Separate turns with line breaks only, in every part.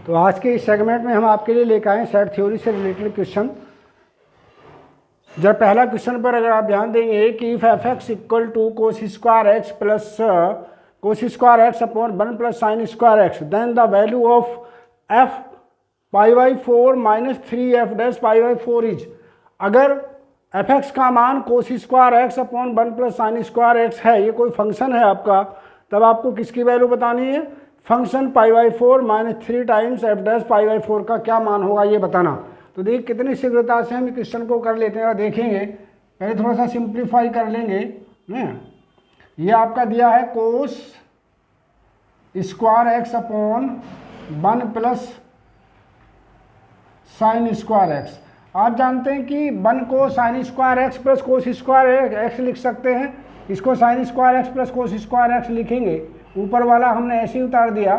तो आज के इस सेगमेंट में हम आपके लिए लेकर आए सेट थ्योरी से रिलेटेड क्वेश्चन। जब पहला क्वेश्चन पर अगर आप ध्यान देंगे कि if f x equal to cos square x plus cos square x upon 1 plus sine square x then the value of f pi by 4 minus 3 f dash pi by 4 is, अगर एफ एक्स का मान cos square x upon 1 plus sine square x है, ये कोई function है आपका, तब आपको किसकी वैल्यू बतानी है? Function pi by 4 minus 3 times f dash pi by 4 का क्या मान होगा ये बताना। तो देखिए कितनी शीघ्रता से हम क्वेश्चन को कर लेते हैं और देखेंगे। पहले थोड़ा सा सिंप्लीफाई कर लेंगे ना। ये आपका दिया है कोस square x upon 1 plus sine square x. आप जानते हैं कि 1 को sign square x plus cos square x लिख सकते हैं, इसको sign square x plus cos square x लिखेंगे। ऊपर वाला हमने ऐसे ही उतार दिया,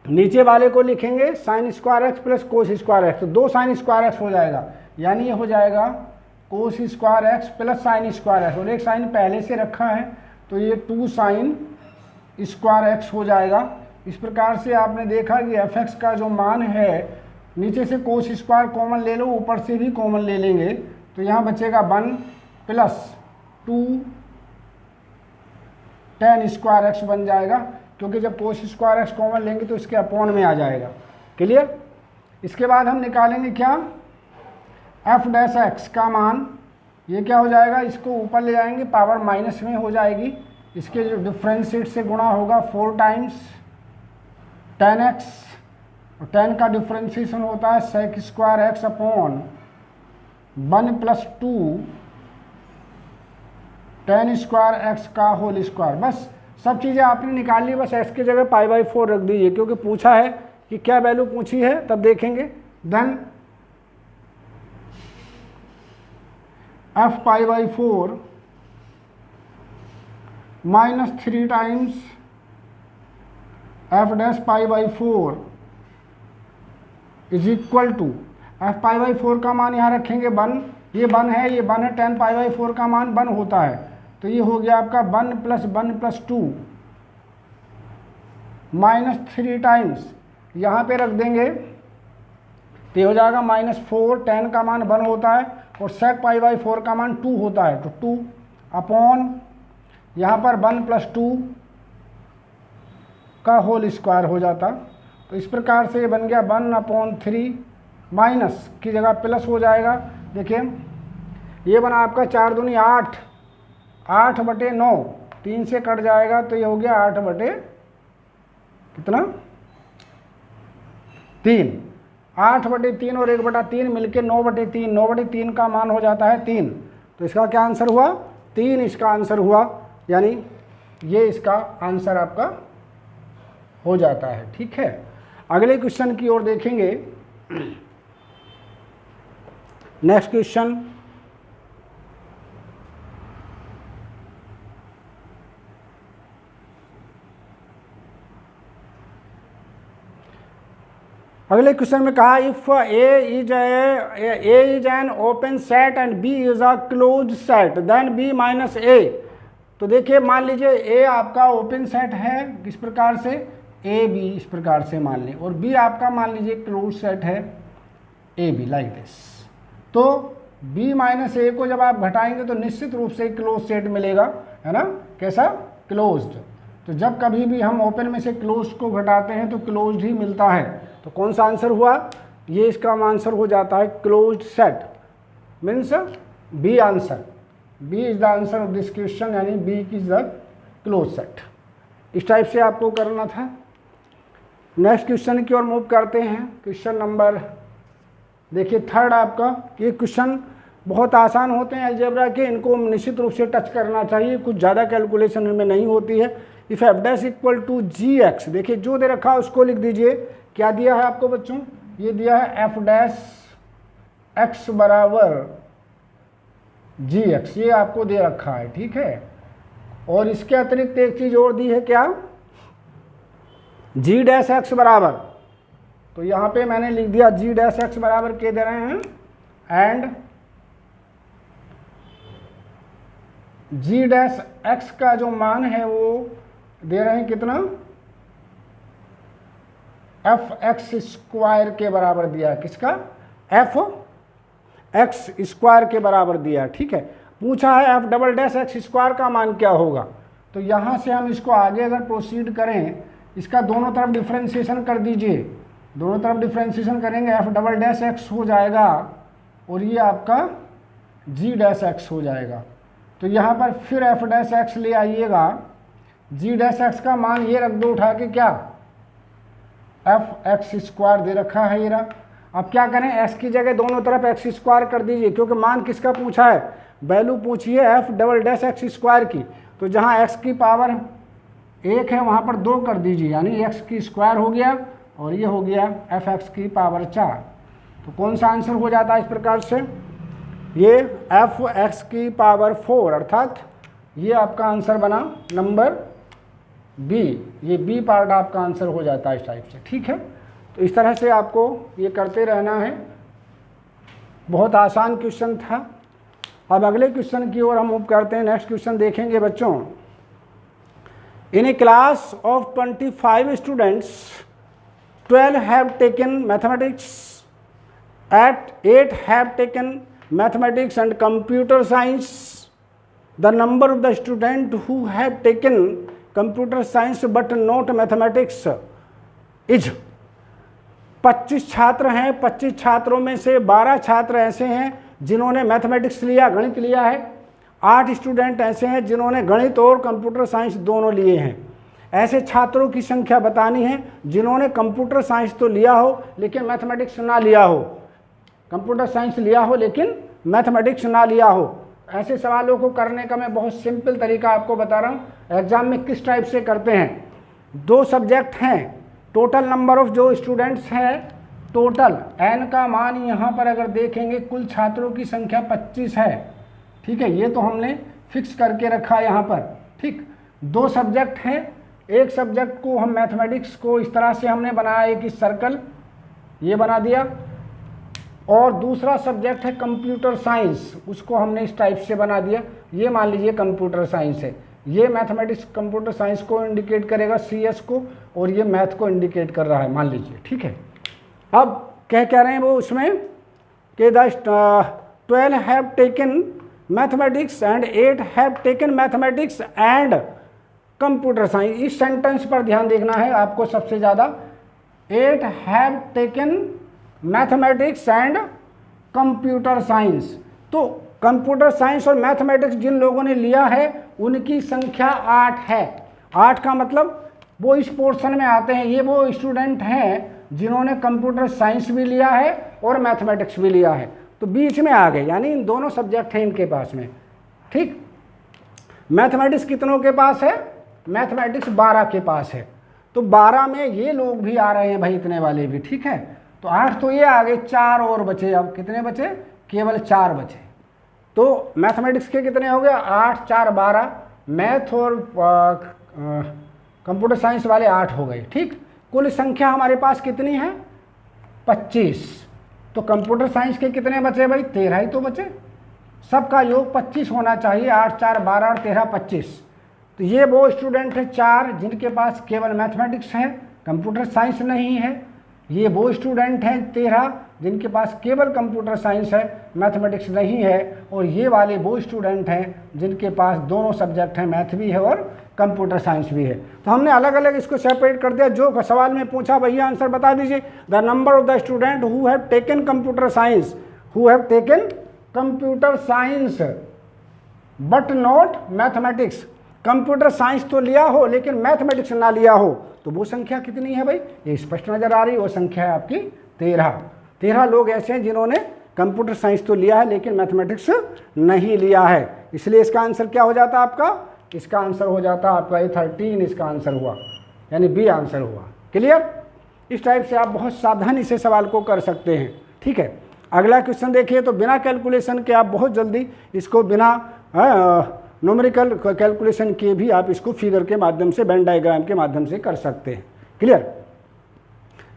नीचे वाले को लिखेंगे sign square x plus cos square x, तो 2 साइन स्क्वायर एक्स हो जाएगा, यानी ये हो जाएगा कोस square x plus sine square x, और एक साइन पहले से रखा है तो ये 2 साइन स्क्वायर एक्स हो जाएगा। इस प्रकार से आपने देखा कि एफ एक्स का जो मान है, नीचे से कोस स्क्वायर कॉमन ले लो, ऊपर से भी कॉमन ले लेंगे, तो यहाँ बचेगा 1 प्लस 2 tan स्क्वायर एक्स बन जाएगा, क्योंकि जब कोस स्क्वायर एक्स कॉमन लेंगे तो इसके अपॉन में आ जाएगा। क्लियर? इसके बाद हम निकालेंगे क्या? एफ डैश एक्स का मान, ये क्या हो जाएगा? इसको ऊपर ले जाएंगे, पावर माइनस में हो जाएगी, इसके जो डिफ्रेंशिएट से गुणा होगा 4 टाइम्स tan एक्स, और tan का डिफ्रेंशिएशन होता है sec square x upon 1 plus 2 tan square x का होल स्क्वायर। बस सब चीज़ें आपने निकाल ली, बस एक्स की जगह पाई बाई 4 रख दीजिए, क्योंकि पूछा है कि क्या वैल्यू पूछी है, तब देखेंगे। Then f pi by 4 minus 3 times f dash pi by 4 is equal to, f pi by 4 का मान यहाँ रखेंगे 1, ये 1 है, ये 1 है, tan पाई बाई 4 का मान 1 होता है, तो ये हो गया आपका 1 प्लस 2 माइनस 3 टाइम्स, यहाँ पे रख देंगे तो ये हो जाएगा -4, tan का मान 1 होता है और sec पाई बाई 4 का मान 2 होता है, तो 2 अपॉन यहाँ पर 1 प्लस 2 का होल स्क्वायर हो जाता। तो इस प्रकार से ये बन गया 1/3, माइनस की जगह प्लस हो जाएगा। देखिए ये बना आपका 4 दूनी 8, 8/9, 3 से कट जाएगा तो ये हो गया 8/, कितना? 3, 8/3 और 1/3 मिलके 9/3, 9/3 का मान हो जाता है 3, तो इसका क्या आंसर हुआ? 3 इसका आंसर हुआ, यानी ये इसका आंसर आपका हो जाता है। ठीक है, अगले क्वेश्चन की ओर देखेंगे। नेक्स्ट क्वेश्चन, अगले क्वेश्चन में कहा if A is an open set and B is a close set then B minus A. तो देखिए मान लीजिए ए आपका ओपन सेट है, किस प्रकार से? ए बी इस प्रकार से मान लें, और बी आपका मान लीजिए क्लोज सेट है ए बी, लाइक दिस। तो बी माइनस ए को जब आप घटाएंगे तो निश्चित रूप से क्लोज सेट मिलेगा, है ना? कैसा? क्लोज्ड। तो जब कभी भी हम ओपन में से क्लोज को घटाते हैं तो क्लोज्ड ही मिलता है, तो कौन सा आंसर हुआ? ये इसका आंसर हो जाता है closed set, means B answer, B is the answer of this question, यानी B is the close set. इस टाइप से आपको करना था। नेक्स्ट क्वेश्चन की ओर मूव करते हैं। क्वेश्चन नंबर देखिए 3 आपका। ये क्वेश्चन बहुत आसान होते हैं अलजेब्रा के, इनको निश्चित रूप से टच करना चाहिए, कुछ ज़्यादा कैलकुलेशन इनमें नहीं होती है। If f dash equal to g x, देखिए जो दे रखा है उसको लिख दीजिए। क्या दिया है आपको बच्चों? ये दिया है एफ डैश एक्स बराबर जी एक्स, ये आपको दे रखा है। ठीक है, और इसके अतिरिक्त एक चीज़ और दी है, क्या? जी डैश एक्स बराबर, तो यहाँ पे मैंने लिख दिया जी डैश एक्स बराबर के दे रहे हैं, एंड जी डैश एक्स का जो मान है वो दे रहे हैं कितना? एफ एक्स स्क्वायर के बराबर दिया, किसका, एफ एक्स स्क्वायर के बराबर दिया, ठीक है। पूछा है F double dash x square का मान क्या होगा। तो यहाँ से हम इसको आगे अगर प्रोसीड करें, इसका दोनों तरफ डिफ्रेंशिएशन कर दीजिए, दोनों तरफ डिफ्रेंशिएशन करेंगे, एफ डबल डैश एक्स हो जाएगा और ये आपका जी डैश एक्स हो जाएगा। तो यहाँ पर फिर एफ डैश एक्स ले आइएगा, जी डैश एक्स का मान ये रख दो उठा के, क्या, एफ एक्स स्क्वायर दे रखा है ये रहा। अब क्या करें, एक्स की जगह दोनों तरफ एक्स स्क्वायर कर दीजिए, क्योंकि मान किसका पूछा है, वैल्यू पूछिए F double dash x square की। तो जहाँ एक्स की पावर 1 है वहाँ पर 2 कर दीजिए, यानी एक्स की स्क्वायर हो गया और ये हो गया एफ एक्स की पावर 4। तो कौन सा आंसर हो जाता है इस प्रकार से, ये एफ एक्स की पावर 4, अर्थात ये आपका आंसर बना नंबर बी, ये बी पार्ट आपका आंसर हो जाता है इस टाइप से, ठीक है। तो इस तरह से आपको ये करते रहना है, बहुत आसान क्वेश्चन था। अब अगले क्वेश्चन की ओर हम मूव करते हैं। नेक्स्ट क्वेश्चन देखेंगे बच्चों। In a class of 25 students 12 have taken mathematics, 8 have taken mathematics and computer science. The number of the student who have taken computer science but not mathematics is. 25 छात्र हैं, 25 छात्रों में से 12 छात्र ऐसे हैं जिन्होंने मैथमेटिक्स लिया, गणित लिया है। 8 स्टूडेंट ऐसे हैं जिन्होंने गणित और कंप्यूटर साइंस दोनों लिए हैं। ऐसे छात्रों की संख्या बतानी है जिन्होंने कंप्यूटर साइंस तो लिया हो लेकिन मैथमेटिक्स ना लिया हो, कंप्यूटर साइंस लिया हो लेकिन मैथमेटिक्स ना लिया हो। ऐसे सवालों को करने का मैं बहुत सिंपल तरीका आपको बता रहा हूँ। एग्जाम में किस टाइप से करते हैं, 2 सब्जेक्ट हैं, टोटल नंबर ऑफ जो स्टूडेंट्स हैं, टोटल n का मान यहाँ पर अगर देखेंगे कुल छात्रों की संख्या 25 है, ठीक है। ये तो हमने फिक्स करके रखा यहाँ पर, ठीक। 2 सब्जेक्ट हैं, एक सब्जेक्ट को हम मैथमेटिक्स को इस तरह से हमने बनाया, एक सर्कल ये बना दिया, और दूसरा सब्जेक्ट है कंप्यूटर साइंस, उसको हमने इस टाइप से बना दिया। ये मान लीजिए कंप्यूटर साइंस है, ये मैथमेटिक्स कंप्यूटर साइंस को इंडिकेट करेगा CS को, और ये मैथ को इंडिकेट कर रहा है मान लीजिए, ठीक है। अब कह रहे हैं वो उसमें कि the 12 have taken mathematics and 8 have taken mathematics and computer science. इस सेंटेंस पर ध्यान देखना है आपको सबसे ज़्यादा। 8 have taken mathematics and computer science. तो कंप्यूटर साइंस और मैथमेटिक्स जिन लोगों ने लिया है उनकी संख्या 8 है। 8 का मतलब वो इस पोर्शन में आते हैं, ये वो स्टूडेंट हैं जिन्होंने कंप्यूटर साइंस भी लिया है और मैथमेटिक्स भी लिया है, तो बीच में आ गए, यानी इन दोनों सब्जेक्ट हैं इनके पास में, ठीक। मैथमेटिक्स कितनों के पास है, मैथमेटिक्स 12 के पास है, तो 12 में ये लोग भी आ रहे हैं भाई, इतने वाले भी, ठीक है। तो 8 तो ये आ गए, 4 और बचे। अब कितने बचे, केवल 4 बचे। तो मैथमेटिक्स के कितने हो गए, 8 4 12, मैथ और कंप्यूटर साइंस वाले 8 हो गए, ठीक। कुल संख्या हमारे पास कितनी है, 25। तो कंप्यूटर साइंस के कितने बचे भाई, 13 ही तो बचे। सबका योग 25 होना चाहिए, 8 4 12 और 13 25। तो ये वो स्टूडेंट है 4 जिनके पास केवल मैथमेटिक्स है, कंप्यूटर साइंस नहीं है। ये वो स्टूडेंट हैं 13 जिनके पास केवल कंप्यूटर साइंस है, मैथमेटिक्स नहीं है। और ये वाले वो स्टूडेंट हैं जिनके पास दोनों सब्जेक्ट हैं, मैथ भी है और कंप्यूटर साइंस भी है। तो हमने अलग अलग इसको सेपरेट कर दिया। जो सवाल में पूछा भैया आंसर बता दीजिए। The number of the student who have taken computer science, who have taken computer science but not mathematics. Computer science तो लिया हो लेकिन मैथमेटिक्स ना लिया हो, तो वो संख्या कितनी है भाई, ये स्पष्ट नजर आ रही है। वो संख्या है आपकी 13 लोग ऐसे हैं जिन्होंने कंप्यूटर साइंस तो लिया है लेकिन मैथमेटिक्स नहीं लिया है। इसलिए इसका आंसर क्या हो जाता है आपका, इसका आंसर हो जाता है आपका A13, इसका आंसर हुआ, यानी बी आंसर हुआ। क्लियर। इस टाइप से आप बहुत सावधानी से सवाल को कर सकते हैं, ठीक है। अगला क्वेश्चन देखिए। तो बिना कैलकुलेशन के आप बहुत जल्दी इसको बिना न्यूमेरिकल कैलकुलेशन किए भी आप इसको फिगर के माध्यम से, वेन डायग्राम के माध्यम से कर सकते हैं। क्लियर।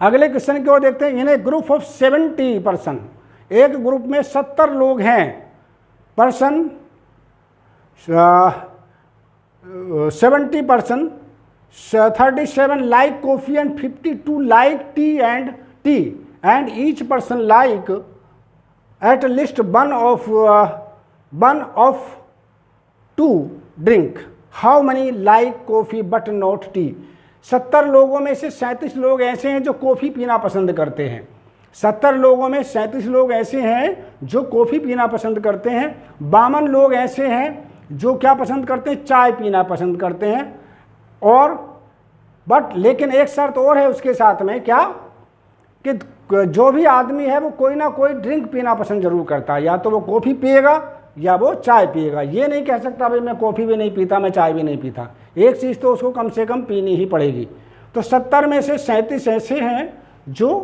अगले क्वेश्चन की ओर देखते हैं। इन ए ग्रुप ऑफ 70 पर्सन, एक ग्रुप में 70 लोग हैं। Person 70 person 37 like coffee and 52 like tea and each person like at least one of two drink. How many like coffee but not tea? 70 लोगों में से 37 लोग ऐसे हैं जो कॉफ़ी पीना पसंद करते हैं। 70 लोगों में 37 लोग ऐसे हैं जो कॉफ़ी पीना पसंद करते हैं। 52 लोग ऐसे हैं जो क्या पसंद करते हैं? चाय पीना पसंद करते हैं। और बट लेकिन एक शर्त और है उसके साथ में, क्या कि जो भी आदमी है वो कोई ना कोई ड्रिंक पीना पसंद जरूर करता है, या तो वो कॉफ़ी पिएगा या वो चाय पिएगा। ये नहीं कह सकता भाई मैं कॉफ़ी भी नहीं पीता, मैं चाय भी नहीं पीता। एक चीज़ तो उसको कम से कम पीनी ही पड़ेगी। तो 70 में से 37 ऐसे हैं जो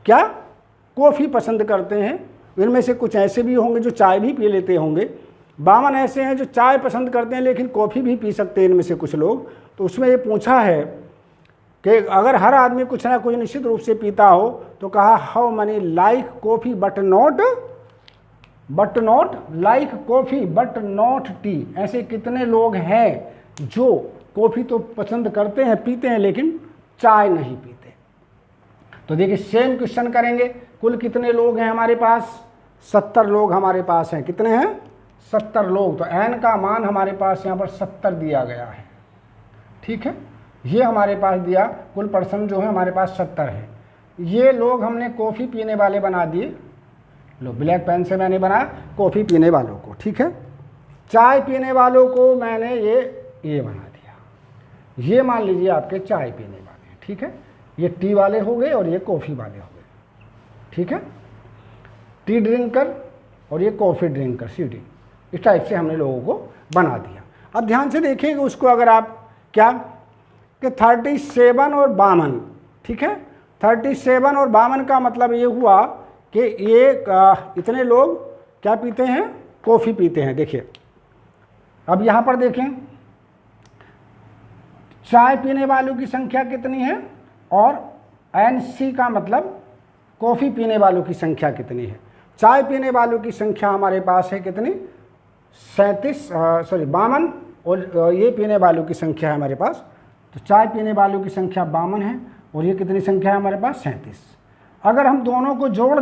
क्या कॉफ़ी पसंद करते हैं। इनमें से कुछ ऐसे भी होंगे जो चाय भी पी लेते होंगे। 52 ऐसे हैं जो चाय पसंद करते हैं लेकिन कॉफ़ी भी पी सकते हैं इनमें से कुछ लोग। तो उसमें ये पूछा है कि अगर हर आदमी कुछ ना कुछ निश्चित रूप से पीता हो तो कहा how many like coffee but not like coffee but not T. ऐसे कितने लोग हैं जो कॉफ़ी तो पसंद करते हैं, पीते हैं, लेकिन चाय नहीं पीते। तो देखिए सेम क्वेश्चन करेंगे। कुल कितने लोग हैं हमारे पास? 70 लोग हमारे पास हैं। कितने हैं? 70 लोग। तो n का मान हमारे पास यहाँ पर 70 दिया गया है। ठीक है, ये हमारे पास दिया। कुल पर्सन जो है हमारे पास 70 है। ये लोग हमने कॉफ़ी पीने वाले बना दिए। लो, ब्लैक पेन से मैंने बनाया कॉफ़ी पीने वालों को। ठीक है, चाय पीने वालों को मैंने ये बना दिया। ये मान लीजिए आपके चाय पीने वाले हैं। ठीक है, ये टी वाले हो गए और ये कॉफ़ी वाले हो गए। ठीक है, टी ड्रिंकर और ये कॉफ़ी ड्रिंकर, CD। इस टाइप से हमने लोगों को बना दिया। अब ध्यान से देखेंगे उसको। अगर आप क्या कि 37 और 52, ठीक है, 37 और 52 का मतलब ये हुआ कि ये इतने लोग क्या पीते हैं? कॉफ़ी पीते हैं। देखिए अब यहाँ पर देखें चाय पीने वालों की संख्या कितनी है और NC का मतलब कॉफ़ी पीने वालों की संख्या कितनी है। चाय पीने वालों की संख्या हमारे पास है कितनी? 52 और ये पीने वालों की संख्या है हमारे पास। तो चाय पीने वालों की संख्या 52 है और ये कितनी संख्या है हमारे पास? 37। अगर हम दोनों को जोड़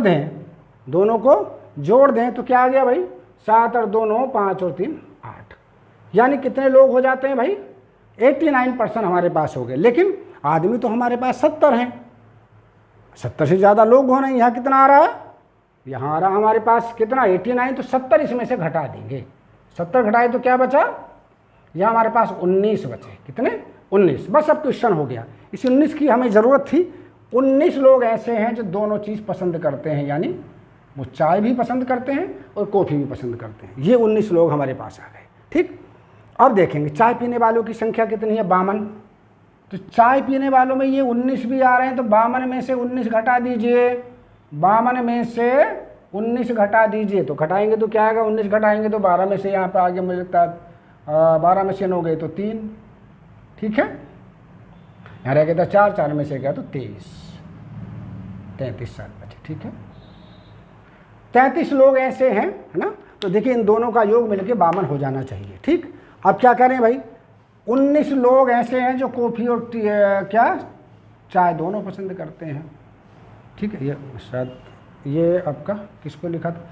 दें तो क्या आ गया भाई? 7 और 2 9, 5 और 3 8। यानी कितने लोग हो जाते हैं भाई? 89% हमारे पास हो गए। लेकिन आदमी तो हमारे पास 70 हैं। 70 से ज़्यादा लोग होना। यहाँ कितना आ रहा है? यहाँ आ रहा हमारे पास कितना? 89। तो 70 इसमें से घटा देंगे। 70 घटाए तो क्या बचा? यहाँ हमारे पास 19 बचे। कितने? 19। बस अब क्वेश्चन हो गया। इस 19 की हमें ज़रूरत थी। 19 लोग ऐसे हैं जो दोनों चीज़ पसंद करते हैं, यानी वो चाय भी पसंद करते हैं और कॉफ़ी भी पसंद करते हैं। ये 19 लोग हमारे पास आ गए। ठीक, अब देखेंगे चाय पीने वालों की संख्या कितनी है? 52। तो चाय पीने वालों में ये 19 भी आ रहे हैं। तो 52 में से 19 घटा दीजिए। 52 में से 19 घटा दीजिए। तो घटाएंगे तो क्या आएगा? 19 घटाएंगे तो 12 में से यहाँ पर आगे मुझे लगता है 12 में से 9 गए तो 3। ठीक है, यहाँ रह गया था 4, 4 में से गया तो 33 साल बचे। ठीक है, 33 लोग ऐसे हैं, है ना। तो देखिए इन दोनों का योग मिलके 52 हो जाना चाहिए। ठीक, अब क्या करें भाई? 19 लोग ऐसे हैं जो कॉफ़ी और क्या चाय दोनों पसंद करते हैं। ठीक है, ये शायद ये आपका किसको लिखा था?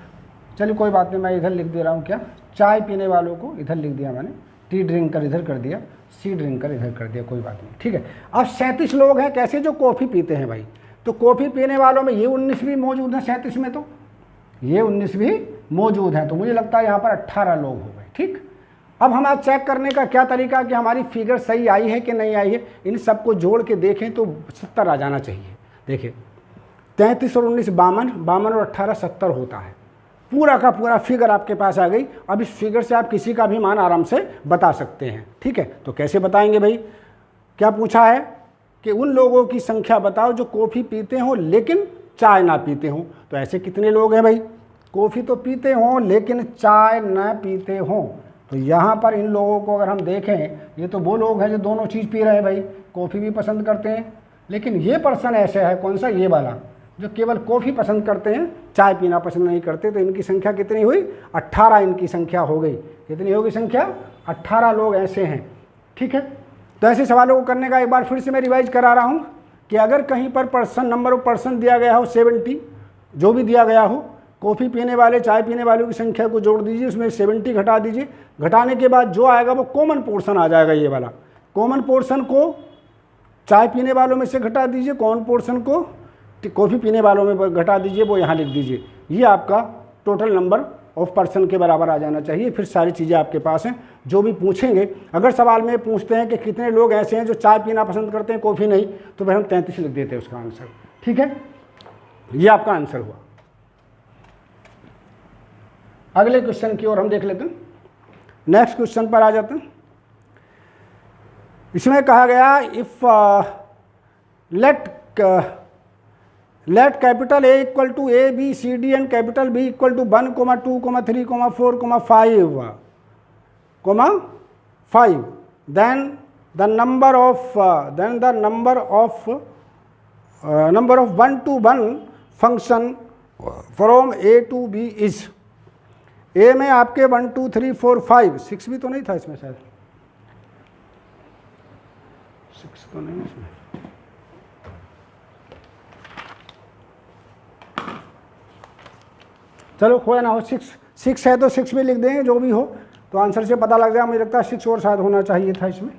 चलिए कोई बात नहीं, मैं इधर लिख दे रहा हूँ। क्या चाय पीने वालों को इधर लिख दिया मैंने, टी ड्रिंकर इधर कर दिया, C ड्रिंकर इधर कर दिया, कोई बात नहीं। ठीक है, अब 37 लोग हैं कैसे जो कॉफ़ी पीते हैं भाई। तो कॉफ़ी पीने वालों में ये 19 भी मौजूद हैं 37 में। तो ये 19 भी मौजूद हैं। तो मुझे लगता है यहाँ पर 18 लोग हो गए। ठीक, अब हमारा चेक करने का क्या तरीका कि हमारी फिगर सही आई है कि नहीं आई है। इन सबको जोड़ के देखें तो 70 आ जाना चाहिए। देखिए 33 और 19 52, 52 और 18 70 होता है। पूरा का पूरा फिगर आपके पास आ गई। अब इस फिगर से आप किसी का भी मान आराम से बता सकते हैं। ठीक है, तो कैसे बताएंगे भाई? क्या पूछा है कि उन लोगों की संख्या बताओ जो कॉफ़ी पीते हों लेकिन चाय ना पीते हों। तो ऐसे कितने लोग हैं भाई? कॉफ़ी तो पीते हों लेकिन चाय ना पीते हों। तो यहाँ पर इन लोगों को अगर हम देखें, ये तो वो लोग हैं जो दोनों चीज़ पी रहे हैं भाई, कॉफ़ी भी पसंद करते हैं। लेकिन ये पर्सन ऐसे है, कौन सा? ये वाला, जो केवल कॉफ़ी पसंद करते हैं, चाय पीना पसंद नहीं करते। तो इनकी संख्या कितनी हुई? 18 इनकी संख्या हो गई। कितनी होगी संख्या? 18 लोग ऐसे हैं। ठीक है, तो ऐसे सवालों को करने का एक बार फिर से मैं रिवाइज करा रहा हूँ कि अगर कहीं पर पर्सन, नंबर ऑफ पर्सन दिया गया हो 70, जो भी दिया गया हो, कॉफ़ी पीने वाले, चाय पीने वालों की संख्या को जोड़ दीजिए, उसमें 70 घटा दीजिए। घटाने के बाद जो आएगा वो कॉमन पोर्शन आ जाएगा, ये वाला। कॉमन पोर्शन को चाय पीने वालों में से घटा दीजिए, कॉमन पोर्शन को कॉफ़ी पीने वालों में घटा दीजिए, वो यहाँ लिख दीजिए। ये आपका टोटल नंबर ऑफ पर्सन के बराबर आ जाना चाहिए। फिर सारी चीज़ें आपके पास हैं। जो भी पूछेंगे, अगर सवाल में पूछते हैं कि कितने लोग ऐसे हैं जो चाय पीना पसंद करते हैं, कॉफ़ी नहीं, तो फिर हम 33 लिख देते हैं उसका आंसर। ठीक है, ये आपका आंसर हुआ। अगले क्वेश्चन की ओर हम देख लेते हैं। नेक्स्ट क्वेश्चन पर आ जाते हैं। इसमें कहा गया if let capital A equal to A B C D and capital B equal to 1, 2, 3, 4, 5 then the number of 1-to-1 function from A to B is। A में आपके 1, 2, 3, 4, 5, 6 भी तो नहीं था इसमें, शायद 6 तो नहीं इसमें। चलो खोया ना हो, 6 है तो 6 भी लिख देंगे, जो भी हो तो आंसर से पता लग जाएगा। मुझे लगता है 6 और शायद होना चाहिए था, इसमें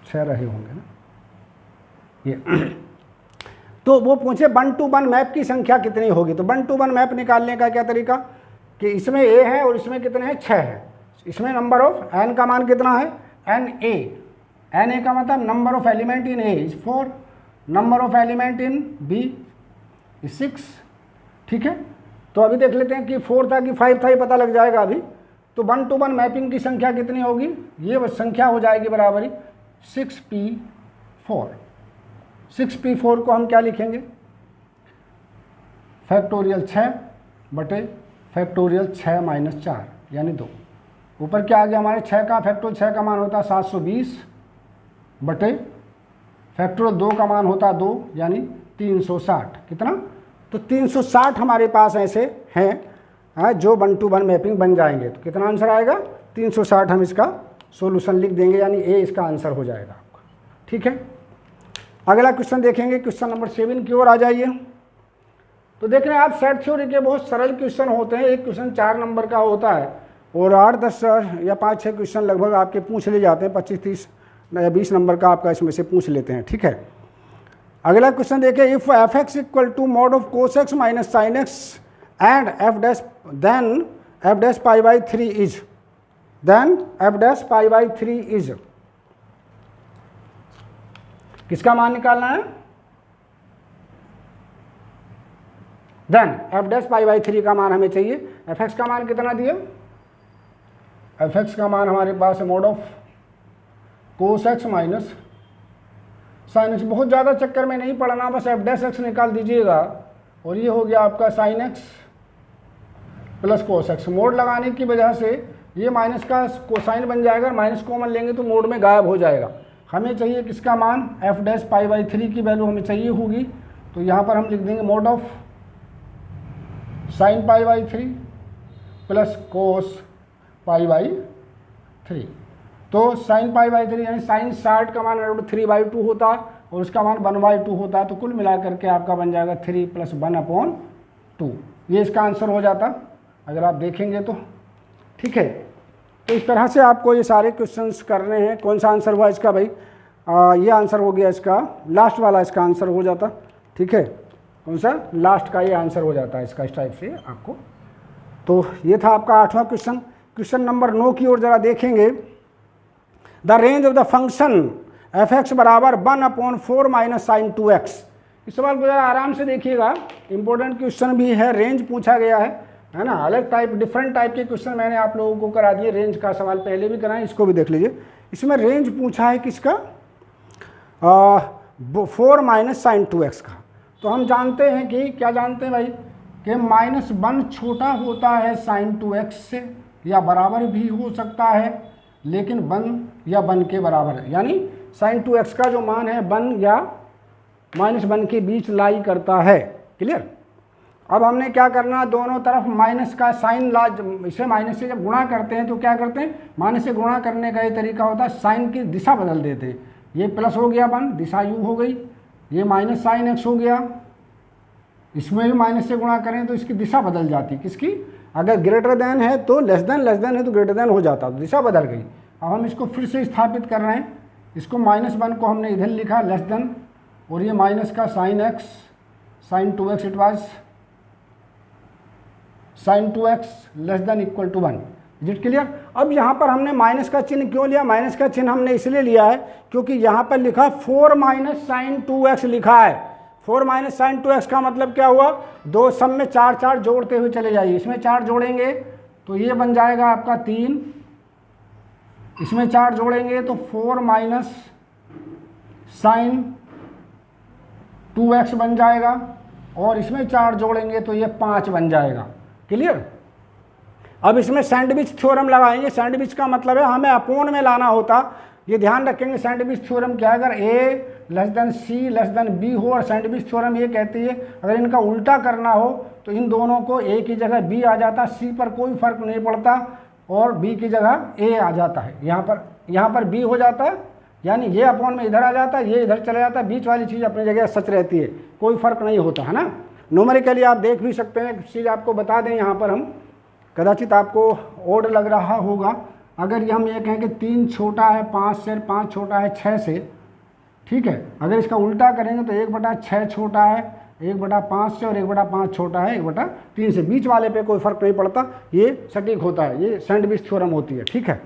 6 रहे होंगे ना ये। तो वो पूछे 1-to-1 मैप की संख्या कितनी होगी। तो 1-to-1 मैप निकालने का क्या तरीका कि इसमें A है और इसमें कितने हैं, 6 है। इसमें नंबर ऑफ n का मान कितना है, NA का मतलब number of element in A is 4, number of element in B is 6। ठीक है, तो अभी देख लेते हैं कि 4 था कि 5 था, ये पता लग जाएगा अभी। तो 1-to-1 मैपिंग की संख्या कितनी होगी, ये संख्या हो जाएगी बराबरी 6p4। 6p4 को हम क्या लिखेंगे, फैक्टोरियल 6 बटे फैक्टोरियल 6 - 4 यानी 2। ऊपर क्या आ गया हमारे, 6 का फैक्टोरियल 6 का मान होता है 720 बटे फैक्टोरियल 2 का मान होता है 2 यानी 360। कितना, तो 360 हमारे पास ऐसे हैं जो 1-to-1 मैपिंग बन जाएंगे। तो कितना आंसर आएगा, 360। हम इसका सॉल्यूशन लिख देंगे, यानी ए इसका आंसर हो जाएगा आपका। ठीक है, अगला क्वेश्चन देखेंगे। क्वेश्चन नंबर 7 की ओर आ जाइए। तो देख रहे हैं आप, सेट थ्योरी के बहुत सरल क्वेश्चन होते हैं। एक क्वेश्चन 4 नंबर का होता है और 8-10 या 5-6 क्वेश्चन लगभग आपके पूछ ले जाते हैं। 25-30 या 20 नंबर का आपका इसमें से पूछ लेते हैं। ठीक है, अगला क्वेश्चन देखिए। If f(x) equal to mod of cos x minus sin x and f' then f' π/3 is, then f' π/3 is, किसका मान निकालना है, देन f' π/3 का मान हमें चाहिए। fx का मान कितना दिया, fx का मान हमारे पास है mod of cos x minus sin x। बहुत ज़्यादा चक्कर में नहीं पड़ना, बस f' निकाल दीजिएगा और ये हो गया आपका sin x plus cos x। Mode लगाने की वजह से ये माइनस का कोसाइन बन जाएगा, माइनस कॉमन लेंगे तो मोड में गायब हो जाएगा। हमें चाहिए किसका मान, f' π/3 की वैल्यू हमें चाहिए होगी। तो यहाँ पर हम लिख देंगे mod of sin π/3 plus cos π/3। तो sin π/3 यानी sin 60 का मान 3/2 होता है और उसका मान 1/2 होता है। तो कुल मिलाकर के आपका बन जाएगा 3 + 1/2। ये इसका आंसर हो जाता अगर आप देखेंगे तो। ठीक है, तो इस तरह से आपको ये सारे क्वेश्चंस करने हैं। कौन सा आंसर हुआ इसका भाई, ये आंसर हो गया इसका, लास्ट वाला इसका आंसर हो जाता। ठीक है, कौन सा, लास्ट का ये आंसर हो जाता है इसका, इस टाइप से आपको। तो ये था आपका 8वां क्वेश्चन। क्वेश्चन नंबर 9 की ओर ज़रा देखेंगे। The range of the function f(x) बराबर 1/4 माइनस sin 2x। इस सवाल को ज़रा आराम से देखिएगा, इंपॉर्टेंट क्वेश्चन भी है, रेंज पूछा गया है ना। अलग टाइप, डिफरेंट टाइप के क्वेश्चन मैंने आप लोगों को करा दिए। रेंज का सवाल पहले भी कराएं, इसको भी देख लीजिए। इसमें रेंज पूछा है किसका, 4 माइनस sin 2x का। तो हम जानते हैं कि, क्या जानते हैं भाई, कि -1 छोटा होता है sin 2x से, या बराबर भी हो सकता है, लेकिन 1 या 1 के बराबर है। यानी sin 2x का जो मान है 1 या -1 के बीच लाई करता है। क्लियर। अब हमने क्या करना, दोनों तरफ माइनस का साइन इसे माइनस से जब गुणा करते हैं तो क्या करते हैं, माइनस से गुणा करने का ये तरीका होता है, साइन की दिशा बदल देते हैं। ये प्लस हो गया 1, दिशा यू हो गई, ये माइनस साइन एक्स हो गया, इसमें भी माइनस से गुणा करें तो इसकी दिशा बदल जाती, किसकी, अगर ग्रेटर देन है तो लेस देन है तो ग्रेटर देन हो जाता, तो दिशा बदल गई। अब हम इसको फिर से स्थापित कर रहे हैं, इसको -1 को हमने इधर लिखा लेस देन, और ये माइनस का sine x, sine 2x it was, sine 2x less than equal to 1। Is it clear. अब यहाँ पर हमने माइनस का चिन्ह क्यों लिया, माइनस का चिन्ह हमने इसलिए लिया है क्योंकि यहाँ पर लिखा 4 माइनस साइन 2x लिखा है। 4 माइनस साइन 2x का मतलब क्या हुआ, दो सब में 4 4 जोड़ते हुए चले जाइए, इसमें 4 जोड़ेंगे तो ये बन जाएगा आपका 3, इसमें 4 जोड़ेंगे तो 4 माइनस साइन 2x बन जाएगा, और इसमें 4 जोड़ेंगे तो ये 5 बन जाएगा। क्लियर। अब इसमें सैंडविच थ्योरम लगाएंगे। सैंडविच का मतलब है हमें अपोन में लाना होता, ये ध्यान रखेंगे। सैंडविच थ्योरम क्या है, अगर a less than c less than b हो, और सैंडविच थ्योरम ये कहती है अगर इनका उल्टा करना हो तो इन दोनों को a की जगह b आ जाता, c पर कोई फर्क नहीं पड़ता, और b की जगह a आ जाता है। यहाँ पर b हो जाता है, यानी ये अपोन में इधर आ जाता है, ये इधर चला जाता है, बीच वाली चीज़ अपनी जगह सच रहती है, कोई फर्क नहीं होता है ना। न्यूमेरिकली आप देख भी सकते हैं, चीज़ आपको बता दें, यहाँ पर हम कदाचित आपको ओड लग रहा होगा, अगर हम ये कहें कि 3 छोटा है 5 से, 5 छोटा है 6 से, ठीक है, अगर इसका उल्टा करेंगे तो 1/6 छोटा है 1/5 से, और 1/5 छोटा है 1/3 से, बीच वाले पे कोई फर्क नहीं पड़ता, ये सटीक होता है, ये सैंडविच थ्योरम होती है। ठीक है,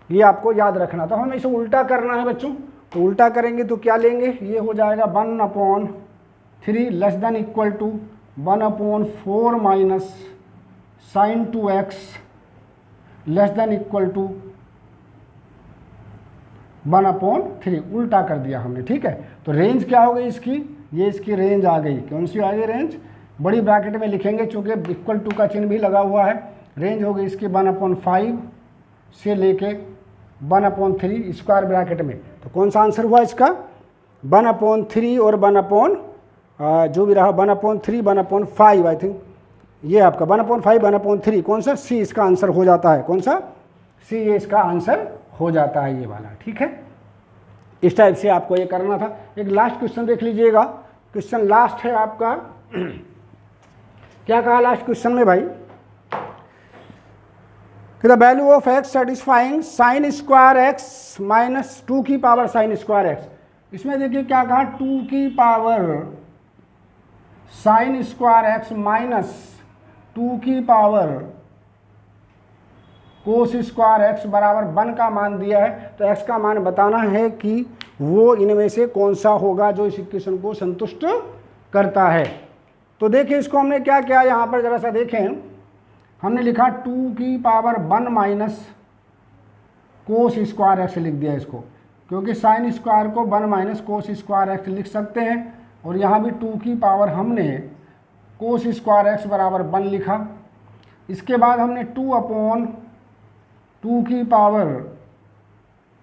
ये आपको याद रखना। तो हमें इसे उल्टा करना है बच्चों, तो उल्टा करेंगे तो क्या लेंगे, ये हो जाएगा 1/3 less than equal to 1/4 minus sine 2x less than equal to 1/3, उल्टा कर दिया हमने। ठीक है, तो रेंज क्या हो गई इसकी, ये इसकी रेंज आ गई, कौन सी आ गई रेंज, बड़ी ब्रैकेट में लिखेंगे चूँकि इक्वल टू का चिन्ह भी लगा हुआ है। रेंज हो गई इसकी 1/5 से लेके 1/3 स्क्वायर ब्रैकेट में। तो कौन सा आंसर हुआ इसका, 1/3 और 1 जो भी रहा 1/3 1/5, आई थिंक ये आपका 1/5 1/3, कौन सा, सी इसका आंसर हो जाता है, कौन सा, सी ये इसका आंसर हो जाता है, ये वाला। ठीक है, इस टाइप से आपको ये करना था। एक लास्ट क्वेश्चन देख लीजिएगा, क्वेश्चन लास्ट है आपका क्या कहा लास्ट क्वेश्चन में भाई, कि the value of x satisfying sign square x minus 2 की पावर साइन स्क्वायर एक्स। इसमें देखिए क्या कहा, 2 की power sine square x minus 2 की पावर कोस स्क्वायर एक्स बराबर 1 का मान दिया है। तो x का मान बताना है कि वो इनमें से कौन सा होगा जो इस इक्वेशन को संतुष्ट करता है। तो देखिए इसको हमने क्या किया, यहाँ पर जरा सा देखें, हमने लिखा 2 की power 1 minus cos square x लिख दिया इसको, क्योंकि साइन स्क्वायर को 1 माइनस कोस स्क्वायर एक्स लिख सकते हैं, और यहाँ भी 2 की पावर हमने कोस स्क्वायर एक्स बराबर 1 लिखा। इसके बाद हमने 2/2 की पावर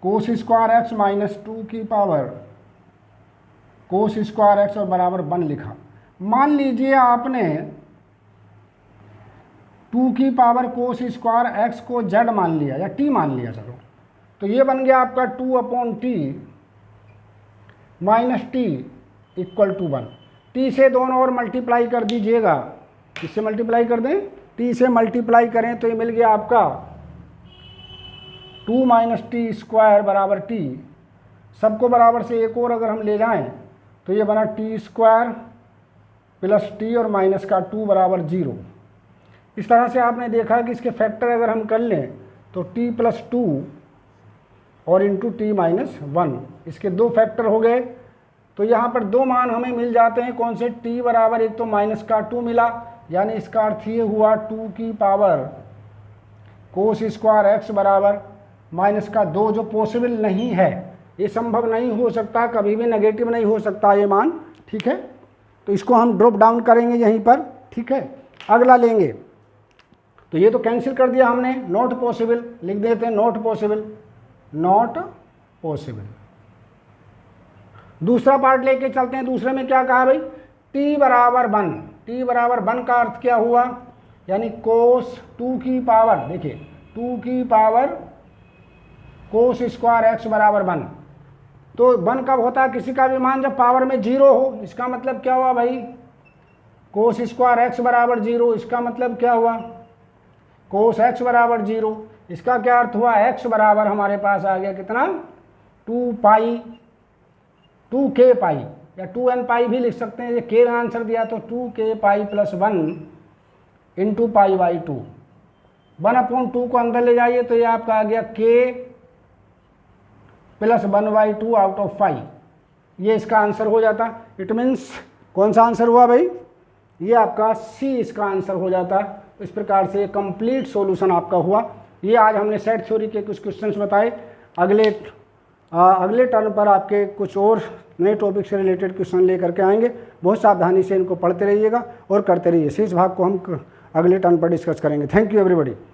कोस स्क्वायर एक्स माइनस 2 की पावर कोस स्क्वायर एक्स और बराबर 1 लिखा। मान लीजिए आपने 2 की पावर कोस स्क्वायर एक्स को z मान लिया या t मान लिया, चलो तो ये बन गया आपका 2/t minus t equal to 1। t से दोनों और मल्टीप्लाई कर दीजिएगा, किससे मल्टीप्लाई कर दें, t से मल्टीप्लाई करें तो ये मिल गया आपका 2 माइनस टी स्क्वायर बराबर t, सबको बराबर से एक और अगर हम ले जाएं तो ये बना टी स्क्वायर प्लस टी और माइनस का 2 बराबर 0। इस तरह से आपने देखा कि इसके फैक्टर अगर हम कर लें तो t प्लस 2 और इंटू टी माइनस 1, इसके 2 फैक्टर हो गए। तो यहाँ पर 2 मान हमें मिल जाते हैं, कौन से, t बराबर एक तो माइनस का 2 मिला, यानी इसका अर्थ ये हुआ 2 की पावर कोस स्क्वायर एक्स बराबर माइनस का 2, जो पॉसिबल नहीं है, ये संभव नहीं हो सकता, कभी भी नेगेटिव नहीं हो सकता ये मान। ठीक है, तो इसको हम ड्रॉप डाउन करेंगे यहीं पर। ठीक है, अगला लेंगे, तो ये तो कैंसिल कर दिया हमने, नॉट पॉसिबल लिख देते हैं, नॉट पॉसिबल, नॉट पॉसिबल। दूसरा पार्ट लेके चलते हैं, दूसरे में क्या कहा भाई, t बराबर 1, t बराबर 1 का अर्थ क्या हुआ, यानी कोस 2 की पावर, देखिए 2 की पावर कोस स्क्वायर एक्स बराबर 1। तो 1 कब होता है किसी का भी मान, जब पावर में 0 हो। इसका मतलब क्या हुआ भाई, कोस स्क्वायर एक्स बराबर 0। इसका मतलब क्या हुआ, कोस एक्स बराबर 0। इसका क्या अर्थ हुआ, एक्स बराबर हमारे पास आ गया कितना, 2k पाई या 2n पाई भी लिख सकते हैं। ये k का आंसर दिया तो 2k pi plus 1 into pi by 2। 1/2 को अंदर ले जाइए तो ये आपका आ गया k प्लस 1/2 आउट ऑफ 5। ये इसका आंसर हो जाता। इट मीन्स कौन सा आंसर हुआ भाई, ये आपका सी इसका आंसर हो जाता। इस प्रकार से कंप्लीट सॉल्यूशन आपका हुआ। ये आज हमने सेट थ्योरी के कुछ क्वेश्चंस बताए। अगले टर्न पर आपके कुछ और नए टॉपिक से रिलेटेड क्वेश्चन लेकर के आएंगे। बहुत सावधानी से इनको पढ़ते रहिएगा और करते रहिए। शेष भाग को हम अगले टर्न पर डिस्कस करेंगे। Thank you everybody.